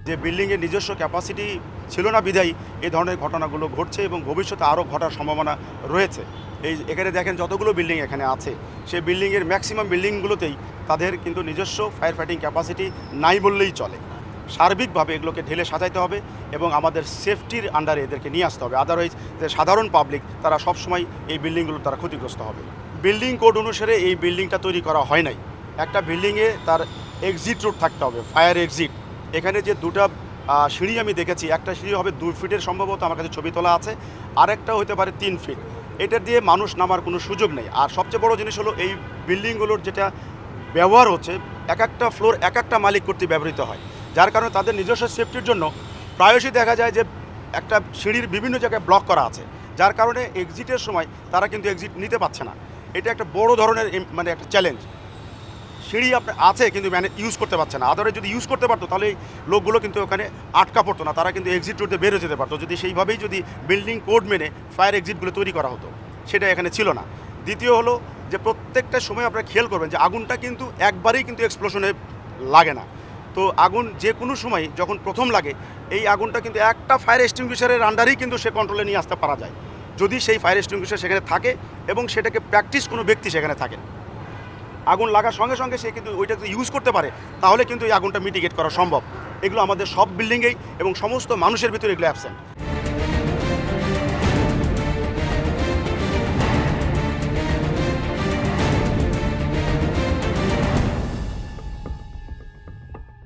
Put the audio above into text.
যে বিল্ডিংয়ের নিজস্ব ক্যাপাসিটি ছিল না বিধায় এই ধরনের ঘটনাগুলো ঘটছে এবং ভবিষ্যতে আরও ঘটার সম্ভাবনা রয়েছে। এখানে দেখেন যতগুলো বিল্ডিং এখানে আছে সেই বিল্ডিংয়ের ম্যাক্সিমাম বিল্ডিংগুলোতেই তাদের কিন্তু নিজস্ব ফায়ার ফাইটিং ক্যাপাসিটি নাই বললেই চলে। সার্বিকভাবে এগুলোকে ঢেলে সাজাইতে হবে এবং আমাদের সেফটির আন্ডারে এদেরকে নিয়ে আসতে হবে। আদারওয়াইজ যে সাধারণ পাবলিক তারা সবসময় এই বিল্ডিংগুলো তারা ক্ষতিগ্রস্ত হবে। বিল্ডিং কোড অনুসারে এই বিল্ডিংটা তৈরি করা হয় নাই। একটা বিল্ডিংয়ে তার এক্সিট রুট থাকতে হবে, ফায়ার এক্সিট। এখানে যে দুটা সিঁড়ি আমি দেখেছি, একটা সিঁড়ি হবে 2 ফিটের সম্ভবত, আমার কাছে ছবি তোলা আছে, আরেকটা হতে পারে 3 ফিট। এটা দিয়ে মানুষ নামার কোনো সুযোগ নেই। আর সবচেয়ে বড় জিনিস হলো এই বিল্ডিংগুলোর যেটা ব্যবহার হচ্ছে, এক একটা ফ্লোর এক একটা মালিক কর্তৃক ব্যবহৃত হয়, যার কারণে তাদের নিজস্ব সেফটির জন্য প্রায়শই দেখা যায় যে একটা সিঁড়ির বিভিন্ন জায়গায় ব্লক করা আছে, যার কারণে এক্সিটের সময় তারা কিন্তু এক্সিট নিতে পারছে না। এটা একটা বড় ধরনের মানে একটা চ্যালেঞ্জ। সিঁড়ি আপনার আছে কিন্তু ইউজ করতে পারছে না। আদারে যদি ইউজ করতে পারতো তাহলে লোকগুলো কিন্তু ওখানে আটকা পড়তো না, তারা কিন্তু এক্সিট রুটে বেরো যেতে পারতো যদি সেইভাবেই যদি বিল্ডিং কোড মেনে ফায়ার এক্সিটগুলো তৈরি করা হতো। সেটা এখানে ছিল না। দ্বিতীয় হলো যে প্রত্যেকটা সময় আপনারা খেয়াল করবেন যে আগুনটা কিন্তু একবারেই কিন্তু এক্সপ্লোশনে লাগে না। তো আগুন যে কোনো সময় যখন প্রথম লাগে এই আগুনটা কিন্তু একটা ফায়ার এক্সটিংগুইশারের আন্ডারেই কিন্তু সে কন্ট্রোলে নিয়ে আসতে পারা যায়, যদি সেই ফায়ার এক্সটিংগুইশার সেখানে থাকে এবং সেটাকে প্র্যাকটিস কোনো ব্যক্তি সেখানে থাকেন। আগুন লাগার সঙ্গে সঙ্গে সে কিন্তু ওইটা যদি ইউজ করতে পারে তাহলে কিন্তু এই আগুনটা মিটিগেট করা সম্ভব। এগুলো আমাদের সব বিল্ডিংয়েই এবং সমস্ত মানুষের ভিতরে এগুলো অ্যাবসেন্ট।